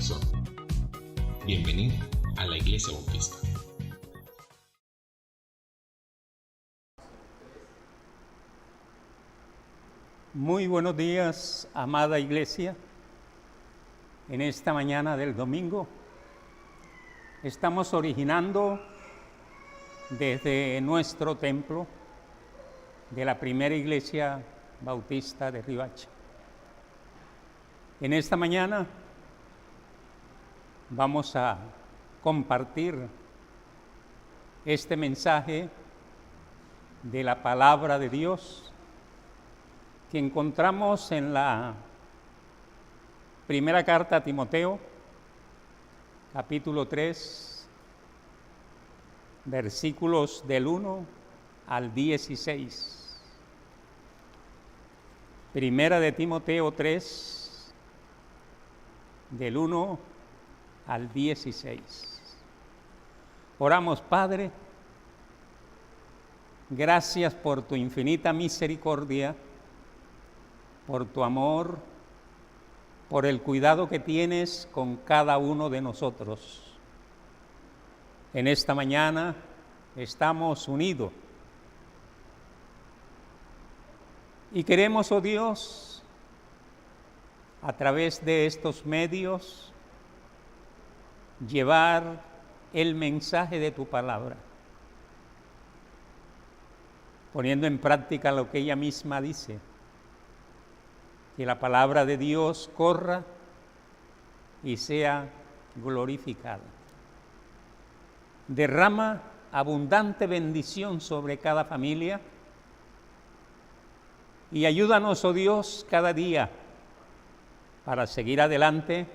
corazón. Bienvenido a la Iglesia Bautista. Muy buenos días, amada Iglesia. En esta mañana del domingo estamos originando desde nuestro templo de la primera Iglesia Bautista de Riohacha. En esta mañana vamos a compartir este mensaje de la palabra de Dios que encontramos en la primera carta a Timoteo, capítulo 3, versículos del 1 al 16. Primera de Timoteo 3, del 1 al 16. Oramos, Padre, gracias por tu infinita misericordia, por tu amor, por el cuidado que tienes con cada uno de nosotros. En esta mañana estamos unidos y queremos, oh Dios, a través de estos medios, llevar el mensaje de tu palabra, poniendo en práctica lo que ella misma dice, que la palabra de Dios corra y sea glorificada. Derrama abundante bendición sobre cada familia y ayúdanos, oh Dios, cada día para seguir adelante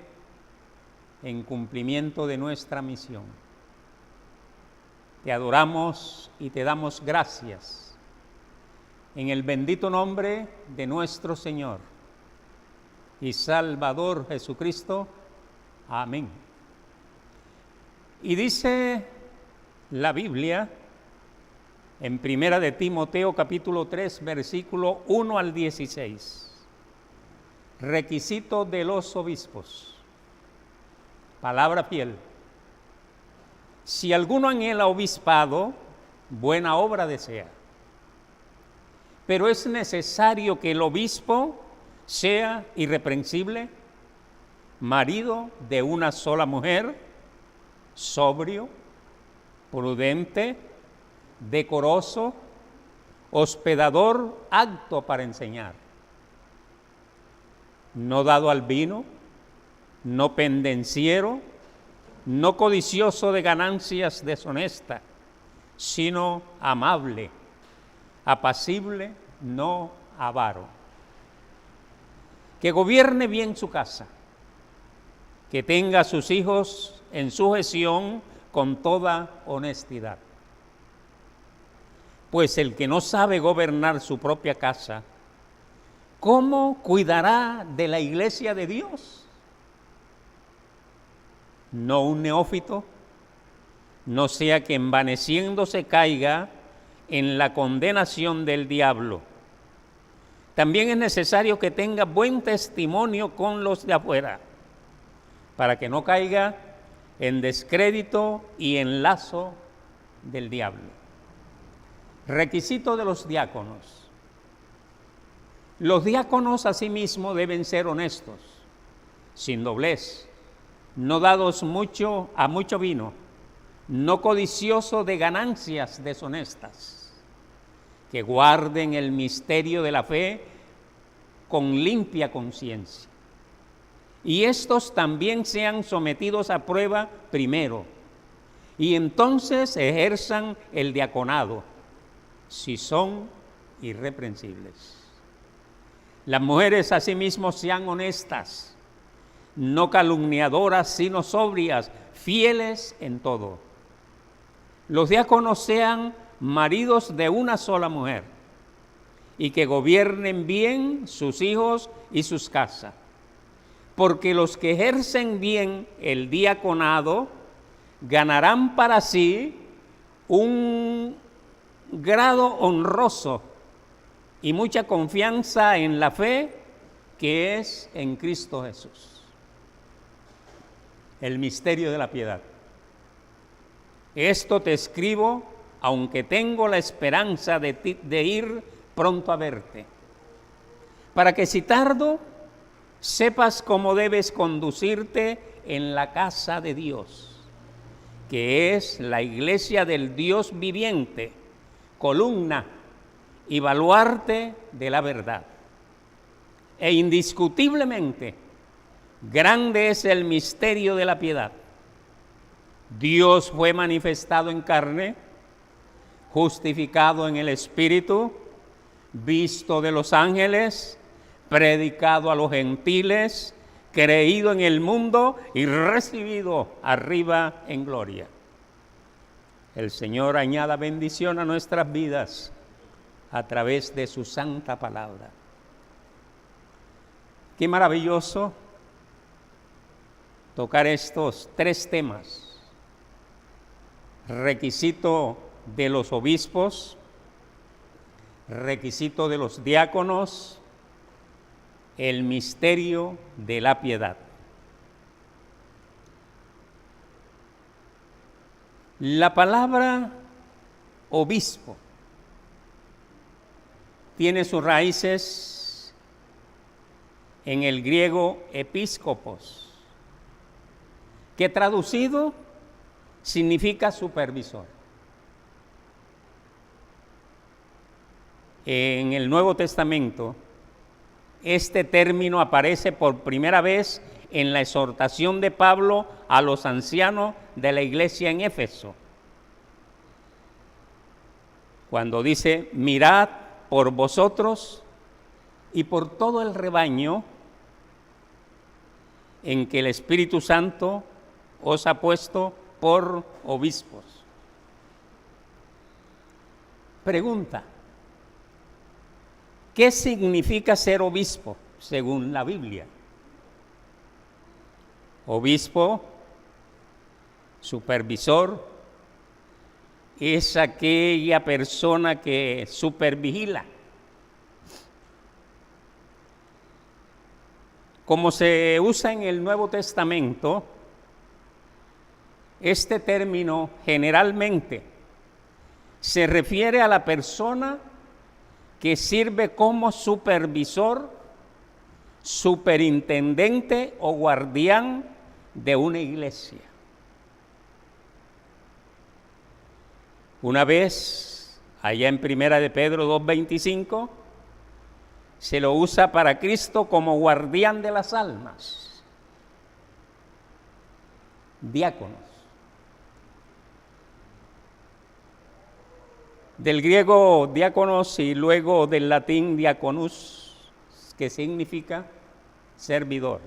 en cumplimiento de nuestra misión. Te adoramos y te damos gracias en el bendito nombre de nuestro Señor y Salvador Jesucristo. Amén. Y dice la Biblia en Primera de Timoteo capítulo 3, versículo 1 al 16. Requisito de los obispos. Palabra fiel. Si alguno anhela obispado, buena obra desea. Pero es necesario que el obispo sea irreprensible, marido de una sola mujer, sobrio, prudente, decoroso, hospedador, apto para enseñar, no dado al vino, no pendenciero, no codicioso de ganancias deshonestas, sino amable, apacible, no avaro. Que gobierne bien su casa, que tenga a sus hijos en sujeción con toda honestidad. Pues el que no sabe gobernar su propia casa, ¿cómo cuidará de la iglesia de Dios? No un neófito, no sea que envaneciéndose caiga en la condenación del diablo. También es necesario que tenga buen testimonio con los de afuera, para que no caiga en descrédito y en lazo del diablo. Requisito de los diáconos. Los diáconos asimismo deben ser honestos, sin doblez, no dados a mucho vino, no codicioso de ganancias deshonestas, que guarden el misterio de la fe con limpia conciencia. Y estos también sean sometidos a prueba primero, y entonces ejerzan el diaconado, si son irreprensibles. Las mujeres asimismo sean honestas, no calumniadoras, sino sobrias, fieles en todo. Los diáconos sean maridos de una sola mujer y que gobiernen bien sus hijos y sus casas, porque los que ejercen bien el diaconado ganarán para sí un grado honroso y mucha confianza en la fe que es en Cristo Jesús. el misterio de la piedad. Esto te escribo, aunque tengo la esperanza de ir pronto a verte, para que si tardo, sepas cómo debes conducirte en la casa de Dios, que es la iglesia del Dios viviente, columna y baluarte de la verdad. E indiscutiblemente, grande es el misterio de la piedad. Dios fue manifestado en carne, justificado en el Espíritu, visto de los ángeles, predicado a los gentiles, creído en el mundo y recibido arriba en gloria. El Señor añada bendición a nuestras vidas a través de su santa palabra. Qué maravilloso tocar estos tres temas: requisito de los obispos, requisito de los diáconos, el misterio de la piedad. La palabra obispo tiene sus raíces en el griego episcopos, que traducido significa supervisor. En el Nuevo Testamento, este término aparece por primera vez en la exhortación de Pablo a los ancianos de la iglesia en Éfeso, cuando dice: mirad por vosotros y por todo el rebaño en que el Espíritu Santo os ha puesto por obispos. Pregunta: ¿qué significa ser obispo según la Biblia? Obispo, supervisor, es aquella persona que supervigila. Como se usa en el Nuevo Testamento, este término generalmente se refiere a la persona que sirve como supervisor, superintendente o guardián de una iglesia. Una vez, allá en Primera de Pedro 2:25, se lo usa para Cristo como guardián de las almas, diáconos. Del griego diáconos y luego del latín diaconus, que significa servidor.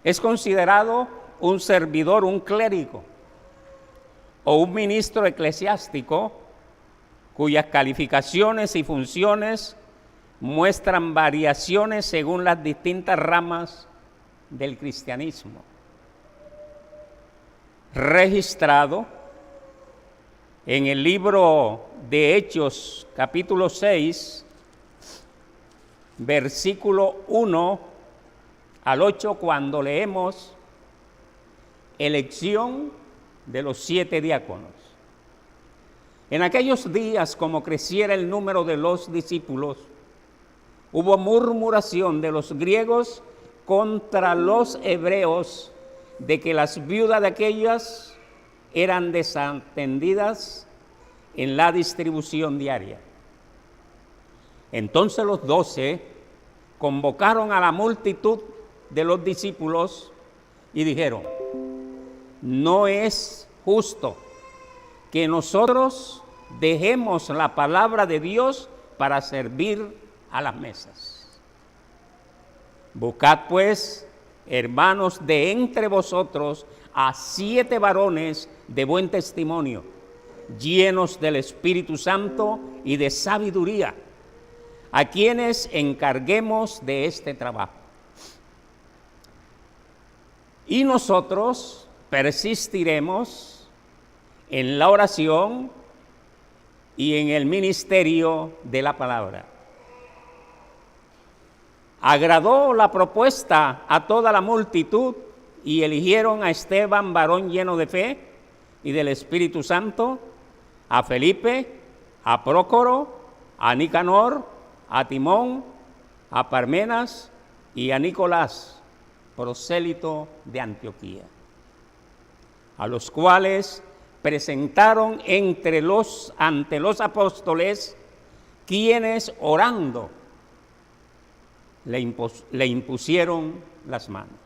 Es considerado un servidor, un clérigo o un ministro eclesiástico cuyas calificaciones y funciones muestran variaciones según las distintas ramas del cristianismo. Registrado en el libro de Hechos, capítulo 6, versículo 1 al 8, cuando leemos elección de los 7 diáconos. En aquellos días, como creciera el número de los discípulos, hubo murmuración de los griegos contra los hebreos de que las viudas de aquellas eran desatendidas en la distribución diaria. Entonces los 12 convocaron a la multitud de los discípulos y dijeron: no es justo que nosotros dejemos la palabra de Dios para servir a las mesas. Buscad pues, hermanos, de entre vosotros a 7 varones de buen testimonio, llenos del Espíritu Santo y de sabiduría, a quienes encarguemos de este trabajo. Y nosotros persistiremos en la oración y en el ministerio de la palabra. Agradó la propuesta a toda la multitud y eligieron a Esteban, varón lleno de fe y del Espíritu Santo, a Felipe, a Prócoro, a Nicanor, a Timón, a Parmenas y a Nicolás, prosélito de Antioquía, a los cuales presentaron ante los apóstoles, quienes orando le impusieron las manos.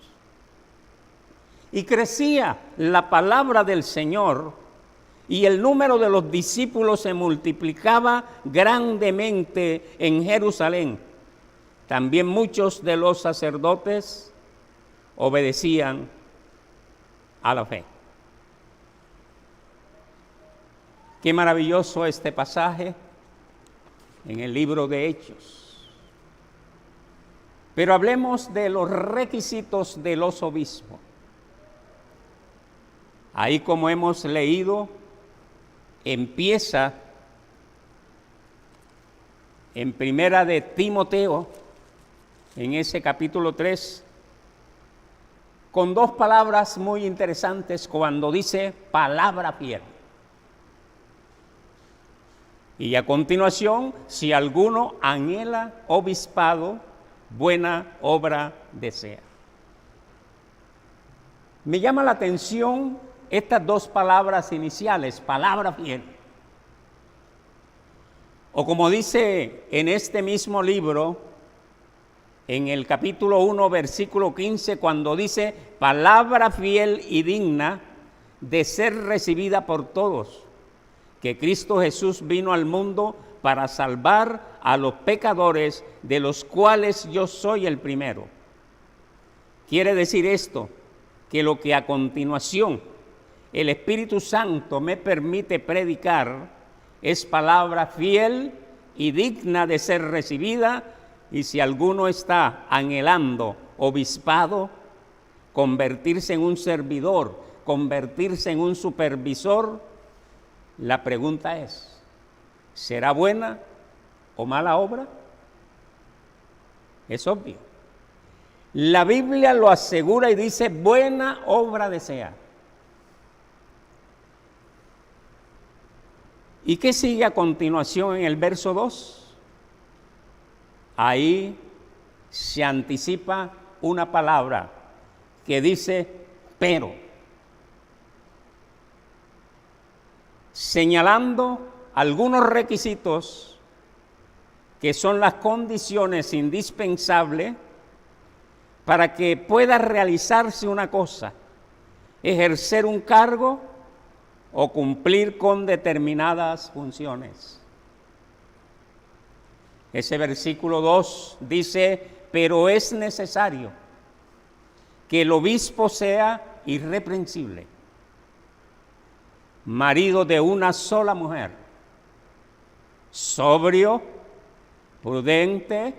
Y crecía la palabra del Señor, y el número de los discípulos se multiplicaba grandemente en Jerusalén. También muchos de los sacerdotes obedecían a la fe. Qué maravilloso este pasaje en el libro de Hechos. Pero hablemos de los requisitos del obispo. Ahí, como hemos leído, empieza en primera de Timoteo, en ese capítulo 3, con dos palabras muy interesantes cuando dice palabra fiel. Y a continuación, si alguno anhela obispado, buena obra desea. Me llama la atención estas dos palabras iniciales, palabra fiel. O como dice en este mismo libro, en el capítulo 1, versículo 15, cuando dice, palabra fiel y digna de ser recibida por todos, que Cristo Jesús vino al mundo para salvar a los pecadores, de los cuales yo soy el primero. Quiere decir esto, que lo que a continuación el Espíritu Santo me permite predicar es palabra fiel y digna de ser recibida, y si alguno está anhelando obispado, convertirse en un servidor, convertirse en un supervisor, la pregunta es, ¿será buena o mala obra? Es obvio. La Biblia lo asegura y dice, buena obra desea. ¿Y qué sigue a continuación en el verso 2? Ahí se anticipa una palabra que dice, pero, señalando algunos requisitos que son las condiciones indispensables para que pueda realizarse una cosa, ejercer un cargo o cumplir con determinadas funciones. Ese versículo 2 dice, pero es necesario que el obispo sea irreprensible, marido de una sola mujer, sobrio, prudente,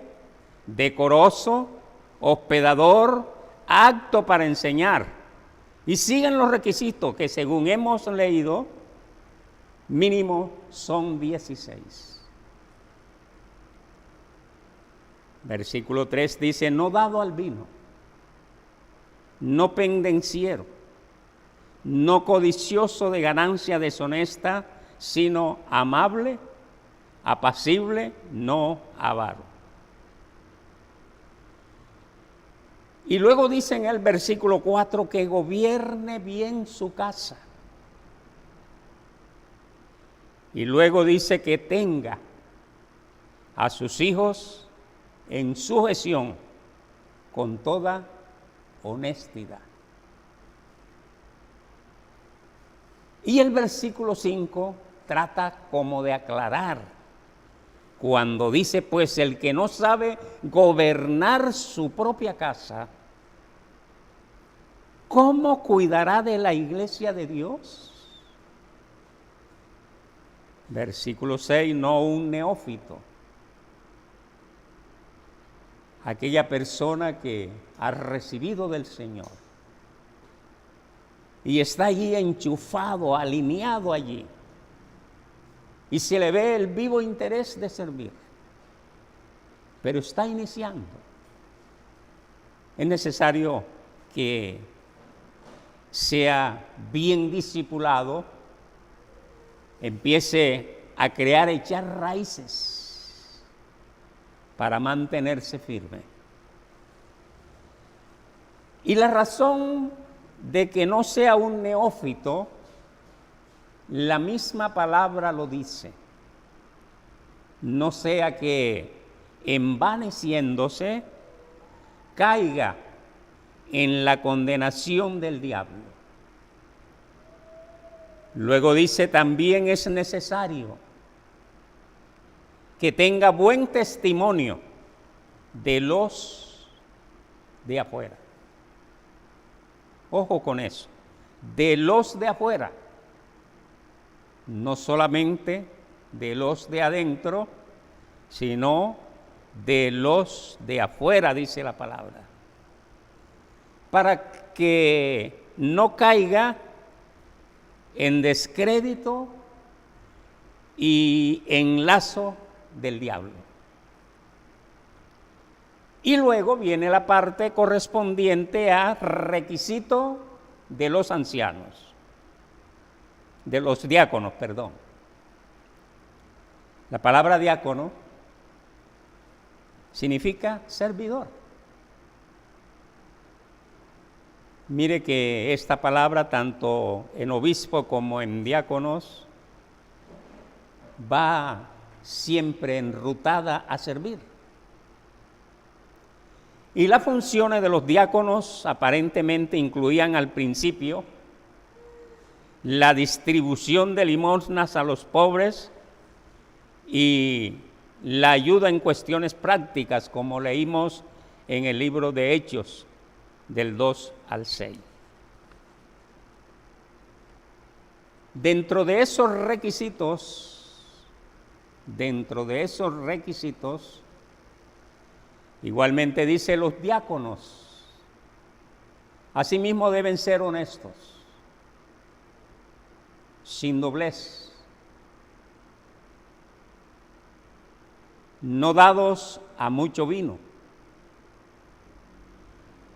decoroso, hospedador, apto para enseñar. Y siguen los requisitos que, según hemos leído, mínimo son 16. Versículo 3 dice, no dado al vino, no pendenciero, no codicioso de ganancia deshonesta, sino amable, apacible, no avaro. Y luego dice en el versículo 4 que gobierne bien su casa. Y luego dice que tenga a sus hijos en sujeción con toda honestidad. Y el versículo 5 trata como de aclarar, cuando dice, pues el que no sabe gobernar su propia casa, ¿cómo cuidará de la iglesia de Dios? Versículo 6, no un neófito. Aquella persona que ha recibido del Señor y está allí enchufado, alineado allí, y se le ve el vivo interés de servir, pero está iniciando. Es necesario que sea bien discipulado, empiece a echar raíces para mantenerse firme. Y la razón de que no sea un neófito, la misma palabra lo dice. No sea que envaneciéndose caiga en la condenación del diablo. Luego dice, también es necesario que tenga buen testimonio de los de afuera. Ojo con eso, de los de afuera, no solamente de los de adentro, sino de los de afuera, dice la palabra, para que no caiga en descrédito y en lazo del diablo. Y luego viene la parte correspondiente a requisito de los ancianos, de los diáconos, perdón. La palabra diácono significa servidor. Mire que esta palabra, tanto en obispo como en diáconos, va siempre enrutada a servir. Y las funciones de los diáconos aparentemente incluían al principio la distribución de limosnas a los pobres y la ayuda en cuestiones prácticas, como leímos en el libro de Hechos, del 2 al 6. Dentro de esos requisitos, igualmente dice los diáconos, asimismo deben ser honestos, sin doblez, no dados a mucho vino,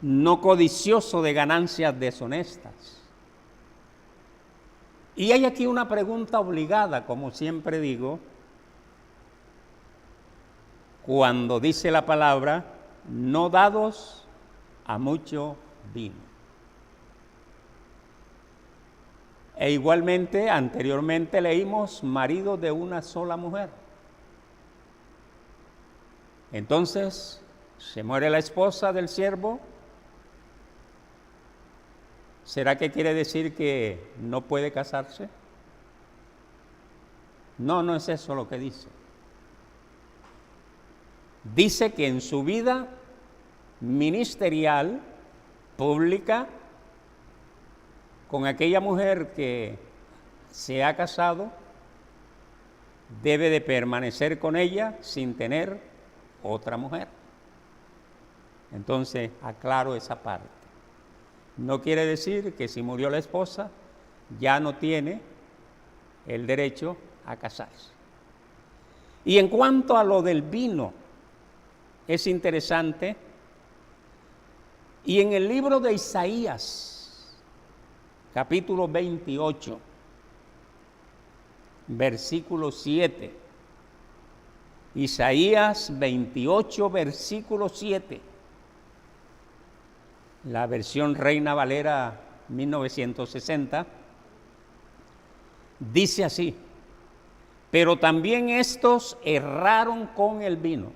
no codicioso de ganancias deshonestas. Y hay aquí una pregunta obligada, como siempre digo, cuando dice la palabra, no dados a mucho vino. E igualmente, anteriormente leímos marido de una sola mujer. Entonces, se muere la esposa del siervo. ¿Será que quiere decir que no puede casarse? No, no es eso lo que dice. Dice que en su vida ministerial, pública, con aquella mujer que se ha casado, debe de permanecer con ella sin tener otra mujer. Entonces, aclaro esa parte. No quiere decir que si murió la esposa, ya no tiene el derecho a casarse. Y en cuanto a lo del vino, es interesante, y en el libro de Isaías, capítulo 28, versículo 7, Isaías 28, versículo 7, la versión Reina Valera 1960, dice así: pero también estos erraron con el vino,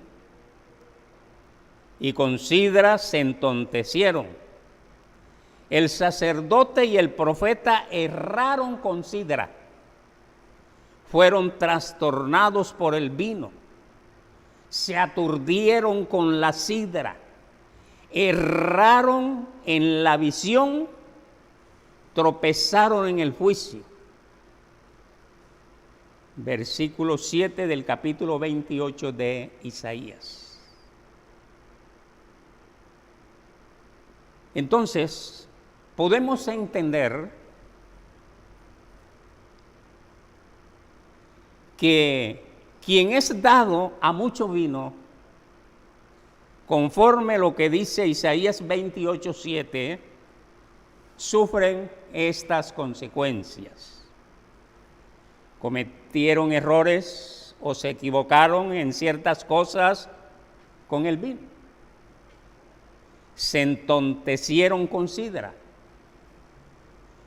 y con sidra se entontecieron. El sacerdote y el profeta erraron con sidra, fueron trastornados por el vino, se aturdieron con la sidra, erraron en la visión, tropezaron en el juicio. Versículo 7 del capítulo 28 de Isaías. Entonces, podemos entender que quien es dado a mucho vino, conforme lo que dice Isaías 28:7, sufren estas consecuencias. Cometieron errores o se equivocaron en ciertas cosas con el vino. Se entontecieron con sidra.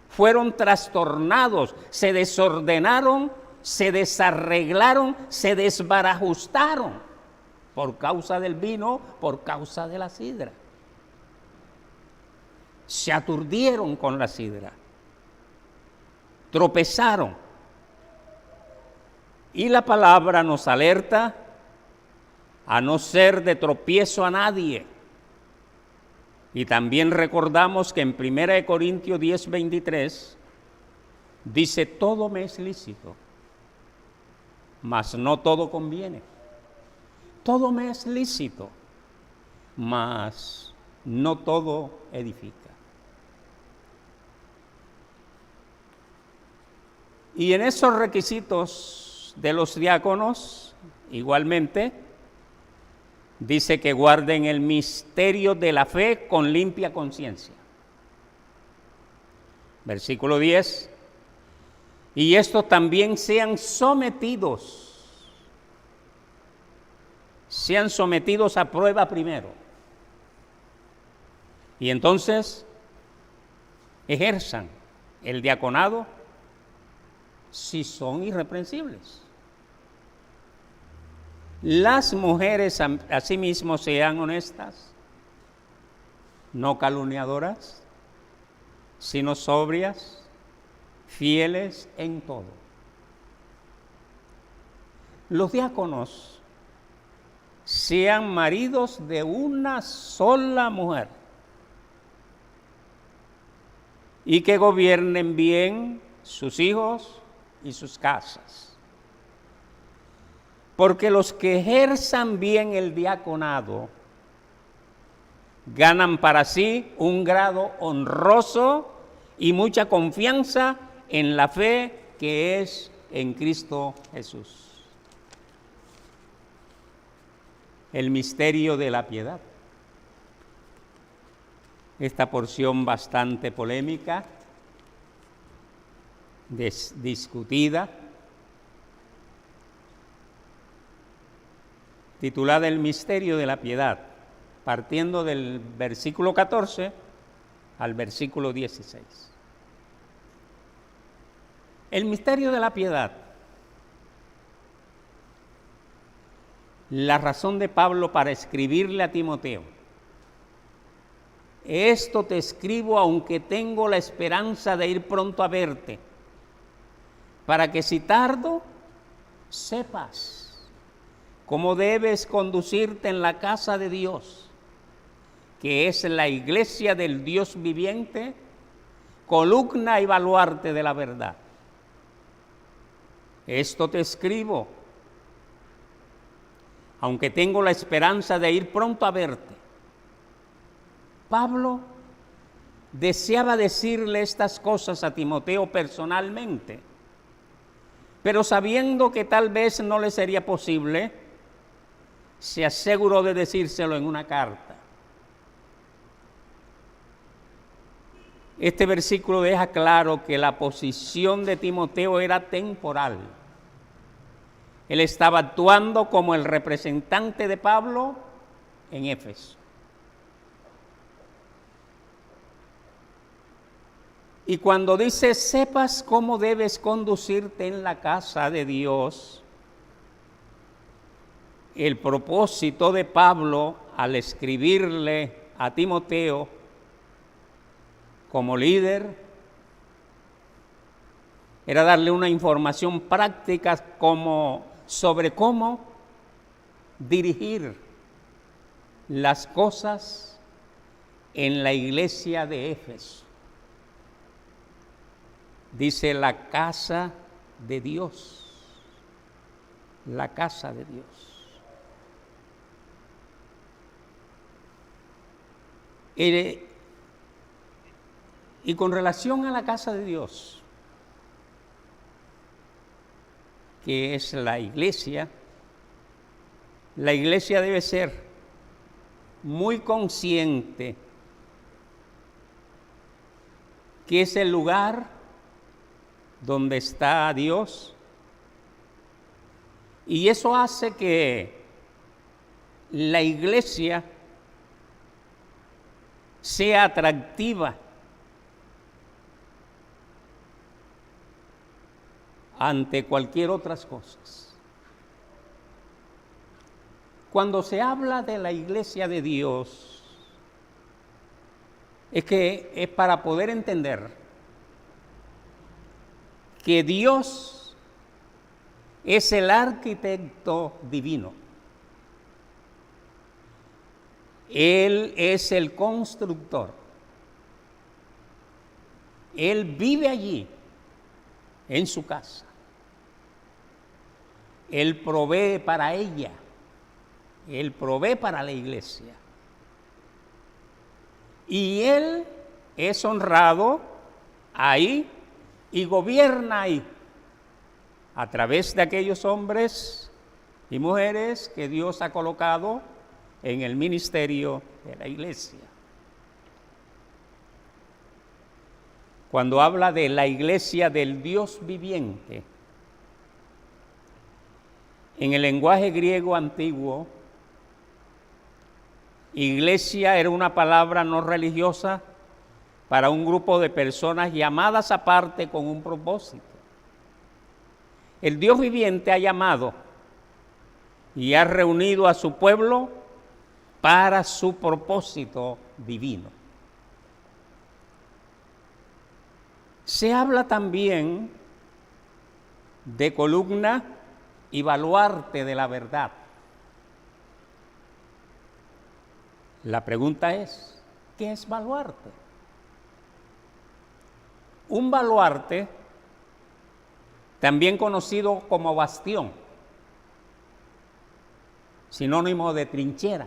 Fueron trastornados, se desordenaron, se desarreglaron, se desbarajustaron por causa del vino, por causa de la sidra. Se aturdieron con la sidra, tropezaron. Y la palabra nos alerta a no ser de tropiezo a nadie. Y también recordamos que en 1 Corintios 10:23 dice: todo me es lícito, mas no todo conviene. Todo me es lícito, mas no todo edifica. Y en esos requisitos de los diáconos, igualmente, dice que guarden el misterio de la fe con limpia conciencia. Versículo 10. Y estos también sean sometidos a prueba primero. Y entonces ejerzan el diaconado si son irreprensibles. Las mujeres asimismo sean honestas, no calumniadoras, sino sobrias, fieles en todo. Los diáconos sean maridos de una sola mujer y que gobiernen bien sus hijos y sus casas. Porque los que ejerzan bien el diaconado ganan para sí un grado honroso y mucha confianza en la fe que es en Cristo Jesús. El misterio de la piedad. Esta porción bastante polémica, discutida, titulada El misterio de la piedad, partiendo del versículo 14 al versículo 16. El misterio de la piedad. La razón de Pablo para escribirle a Timoteo: esto te escribo aunque tengo la esperanza de ir pronto a verte, para que si tardo, sepas cómo debes conducirte en la casa de Dios, que es la iglesia del Dios viviente, columna y baluarte de la verdad. Esto te escribo, aunque tengo la esperanza de ir pronto a verte. Pablo deseaba decirle estas cosas a Timoteo personalmente, pero sabiendo que tal vez no le sería posible, se aseguró de decírselo en una carta. Este versículo deja claro que la posición de Timoteo era temporal. Él estaba actuando como el representante de Pablo en Éfeso. Y cuando dice sepas cómo debes conducirte en la casa de Dios, el propósito de Pablo al escribirle a Timoteo como líder era darle una información práctica sobre cómo dirigir las cosas en la iglesia de Éfeso. Dice la casa de Dios, la casa de Dios. Y con relación a la casa de Dios, que es la iglesia debe ser muy consciente que es el lugar donde está Dios. Y eso hace que la iglesia sea atractiva ante cualquier otras cosas. Cuando se habla de la iglesia de Dios, es para poder entender que Dios es el arquitecto divino. Él es el constructor. Él vive allí, en su casa. Él provee para ella. Él provee para la iglesia. Y Él es honrado ahí y gobierna ahí, a través de aquellos hombres y mujeres que Dios ha colocado en el ministerio de la iglesia. Cuando habla de la iglesia del Dios viviente, en el lenguaje griego antiguo, iglesia era una palabra no religiosa para un grupo de personas llamadas aparte con un propósito. El Dios viviente ha llamado y ha reunido a su pueblo para su propósito divino. Se habla también de columna y baluarte de la verdad. La pregunta es, ¿qué es baluarte? Un baluarte, también conocido como bastión, sinónimo de trinchera,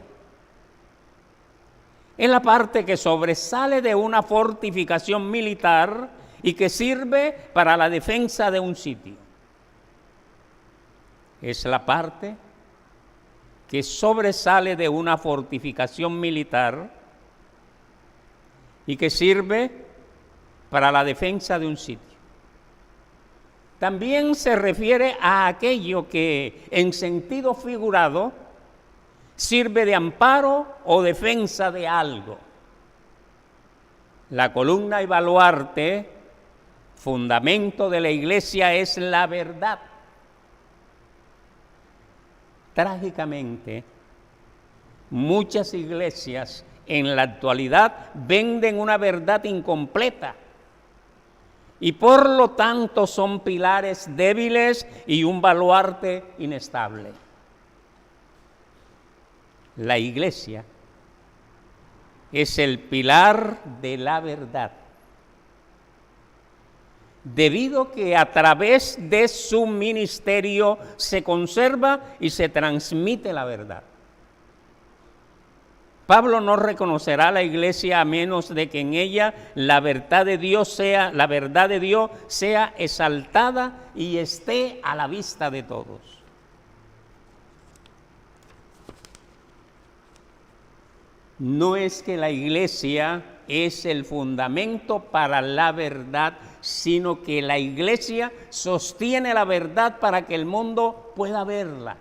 es la parte que sobresale de una fortificación militar y que sirve para la defensa de un sitio. Es la parte que sobresale de una fortificación militar y que sirve para la defensa de un sitio. También se refiere a aquello que, en sentido figurado, sirve de amparo o defensa de algo. La columna y baluarte, fundamento de la iglesia, es la verdad. Trágicamente, muchas iglesias en la actualidad venden una verdad incompleta y por lo tanto son pilares débiles y un baluarte inestable. La iglesia es el pilar de la verdad, debido que a través de su ministerio se conserva y se transmite la verdad. Pablo no reconocerá a la iglesia a menos de que en ella la verdad de Dios sea exaltada y esté a la vista de todos. No es que la iglesia es el fundamento para la verdad, sino que la iglesia sostiene la verdad para que el mundo pueda verla.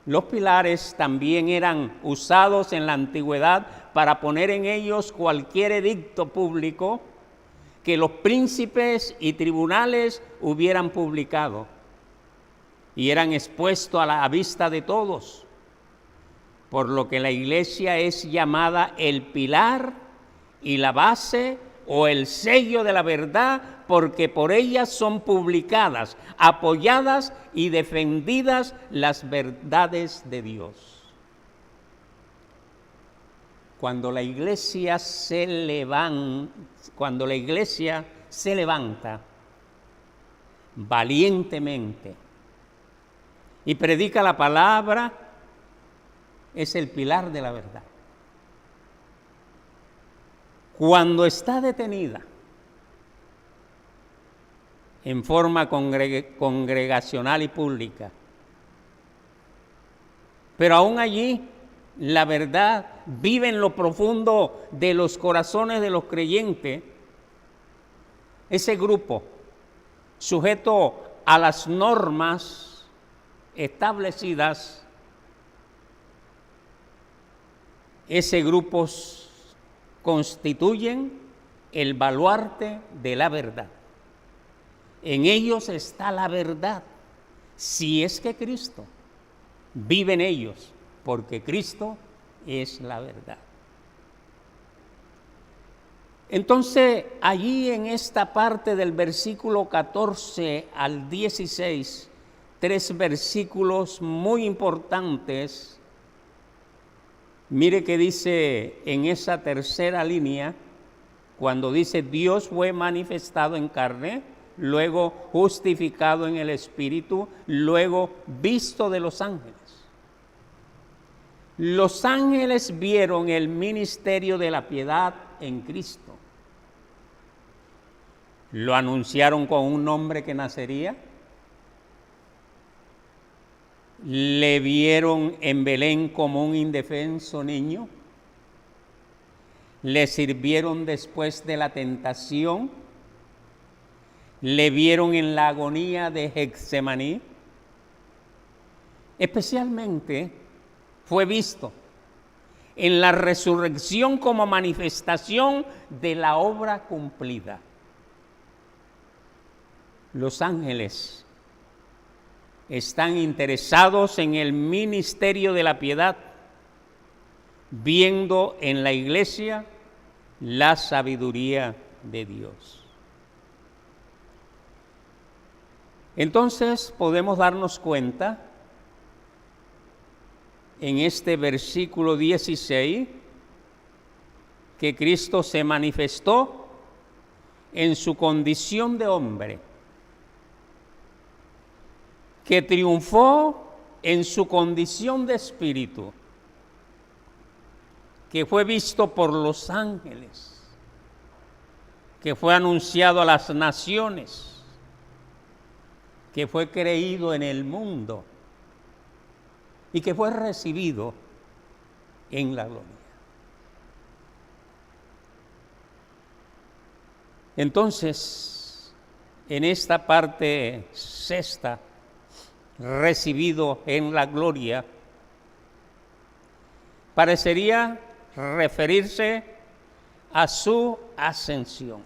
Los pilares también eran usados en la antigüedad para poner en ellos cualquier edicto público que los príncipes y tribunales hubieran publicado y eran expuestos a la vista de todos, por lo que la iglesia es llamada el pilar y la base o el sello de la verdad, porque por ellas son publicadas, apoyadas y defendidas las verdades de Dios. Cuando la iglesia se levanta valientemente y predica la palabra, es el pilar de la verdad. Cuando está detenida en forma congregacional y pública, pero aún allí la verdad vive en lo profundo de los corazones de los creyentes, ese grupo, sujeto a las normas establecidas, ese grupo constituyen el baluarte de la verdad. En ellos está la verdad, si es que Cristo vive en ellos, porque Cristo es la verdad. Entonces, allí en esta parte del versículo 14 al 16, 3 versículos muy importantes. Mire que dice en esa tercera línea, cuando dice Dios fue manifestado en carne, luego justificado en el Espíritu, luego visto de los ángeles. Los ángeles vieron el ministerio de la piedad en Cristo. Lo anunciaron con un nombre que nacería. Le vieron en Belén como un indefenso niño. Le sirvieron después de la tentación. Le vieron en la agonía de Getsemaní. Especialmente fue visto en la resurrección como manifestación de la obra cumplida. Los ángeles están interesados en el ministerio de la piedad, viendo en la iglesia la sabiduría de Dios. Entonces podemos darnos cuenta en este versículo 16 que Cristo se manifestó en su condición de hombre, que triunfó en su condición de espíritu, que fue visto por los ángeles, que fue anunciado a las naciones, que fue creído en el mundo y que fue recibido en la gloria. Entonces, en esta parte sexta, recibido en la gloria, parecería referirse a su ascensión.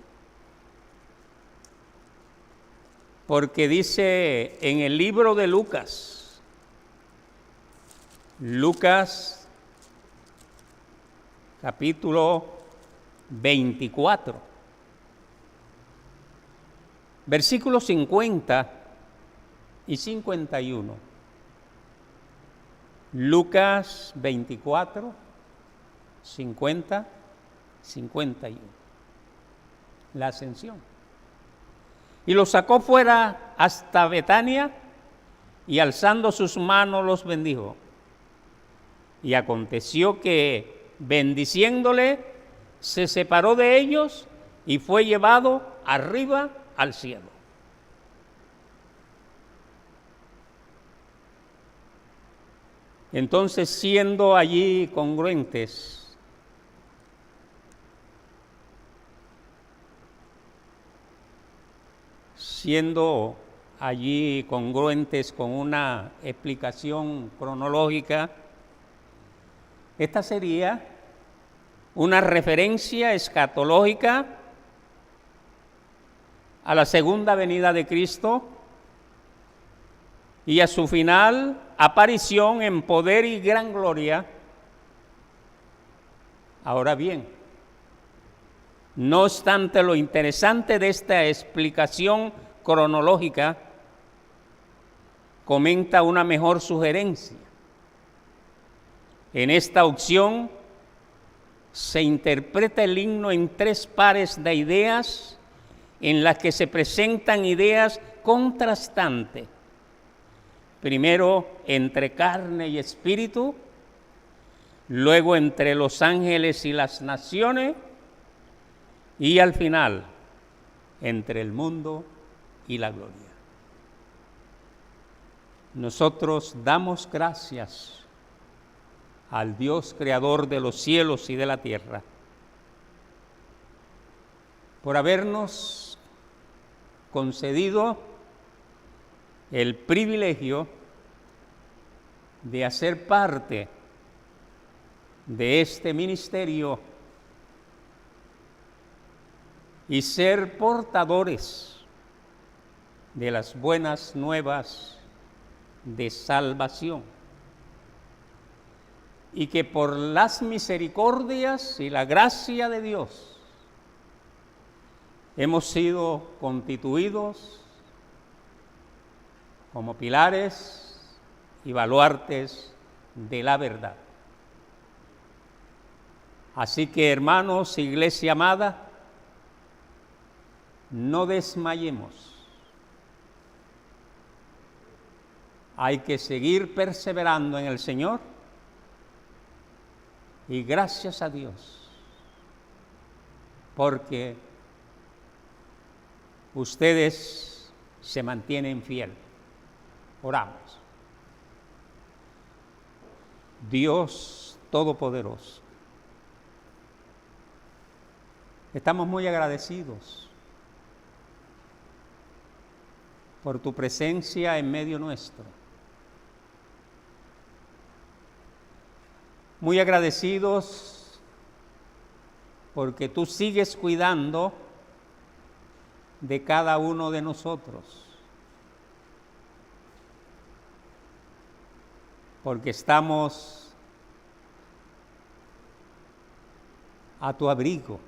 Porque dice en el libro de Lucas, capítulo 24, versículos 50 y 51. Lucas 24, 50, 51. La ascensión. Y los sacó fuera hasta Betania y alzando sus manos los bendijo. Y aconteció que, bendiciéndole, se separó de ellos y fue llevado arriba al cielo. Entonces, siendo allí congruentes, con una explicación cronológica, esta sería una referencia escatológica a la segunda venida de Cristo y a su final aparición en poder y gran gloria. Ahora bien, no obstante, lo interesante de esta explicación cronológica comenta una mejor sugerencia. En esta opción se interpreta el himno en 3 pares de ideas en las que se presentan ideas contrastantes. Primero entre carne y espíritu, luego entre los ángeles y las naciones, y al final entre el mundo y la gloria. Nosotros damos gracias al Dios creador de los cielos y de la tierra, por habernos concedido el privilegio de hacer parte de este ministerio y ser portadores de las buenas nuevas de salvación. Y que por las misericordias y la gracia de Dios hemos sido constituidos como pilares y baluartes de la verdad. Así que, hermanos, iglesia amada, no desmayemos. Hay que seguir perseverando en el Señor y gracias a Dios, porque ustedes se mantienen fieles. Oramos. Dios Todopoderoso, estamos muy agradecidos por tu presencia en medio nuestro. Muy agradecidos porque tú sigues cuidando de cada uno de nosotros, porque estamos a tu abrigo,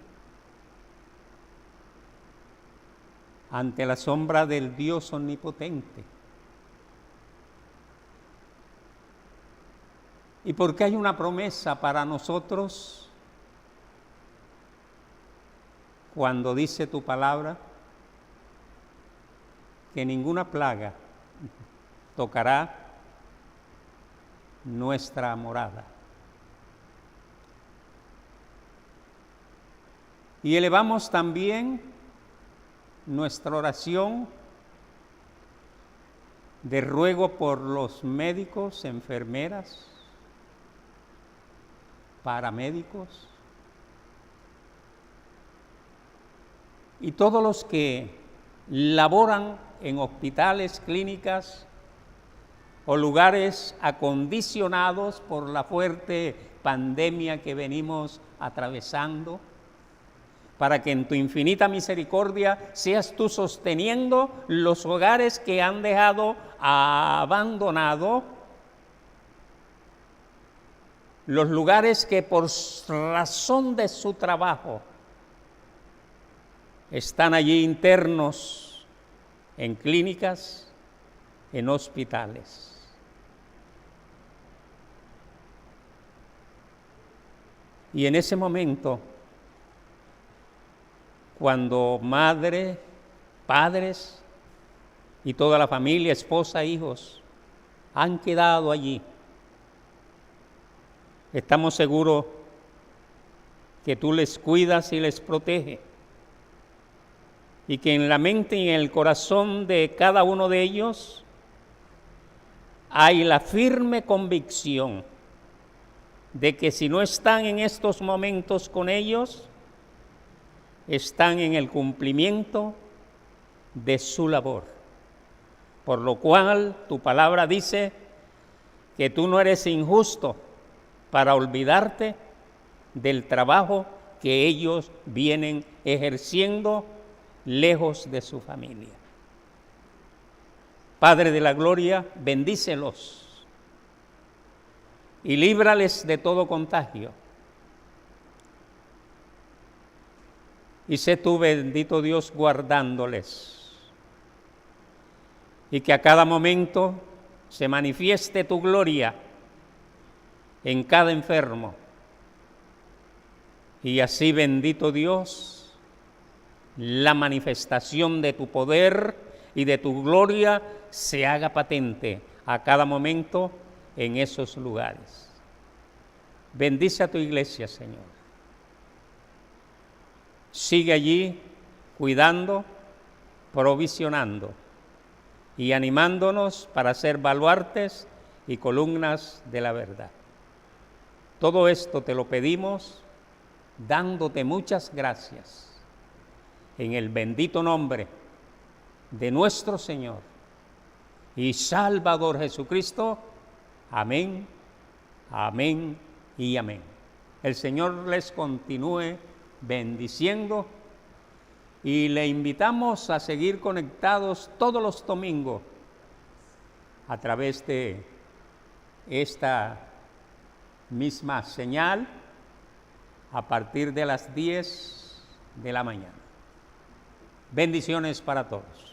ante la sombra del Dios omnipotente. Y porque hay una promesa para nosotros cuando dice tu palabra que ninguna plaga tocará nuestra morada. Y elevamos también nuestra oración de ruego por los médicos, enfermeras, paramédicos y todos los que laboran en hospitales, clínicas o lugares acondicionados por la fuerte pandemia que venimos atravesando, para que en tu infinita misericordia seas tú sosteniendo los hogares que han dejado abandonado, los lugares que por razón de su trabajo están allí internos en clínicas, en hospitales. Y en ese momento, cuando madre, padres y toda la familia, esposa, hijos, han quedado allí, estamos seguros que tú les cuidas y les proteges, y que en la mente y en el corazón de cada uno de ellos hay la firme convicción de que si no están en estos momentos con ellos, están en el cumplimiento de su labor. Por lo cual tu palabra dice que tú no eres injusto para olvidarte del trabajo que ellos vienen ejerciendo lejos de su familia. Padre de la gloria, bendícelos y líbrales de todo contagio. Y sé tú, bendito Dios, guardándoles, y que a cada momento se manifieste tu gloria en cada enfermo. Y así, bendito Dios, la manifestación de tu poder y de tu gloria se haga patente a cada momento en esos lugares. Bendice a tu iglesia, Señor. Sigue allí cuidando, provisionando y animándonos para ser baluartes y columnas de la verdad. Todo esto te lo pedimos dándote muchas gracias en el bendito nombre de nuestro Señor y Salvador Jesucristo. Amén, amén y amén. El Señor les continúe bendiciendo y le invitamos a seguir conectados todos los domingos a través de esta misma señal a partir de las 10 de la mañana. Bendiciones para todos.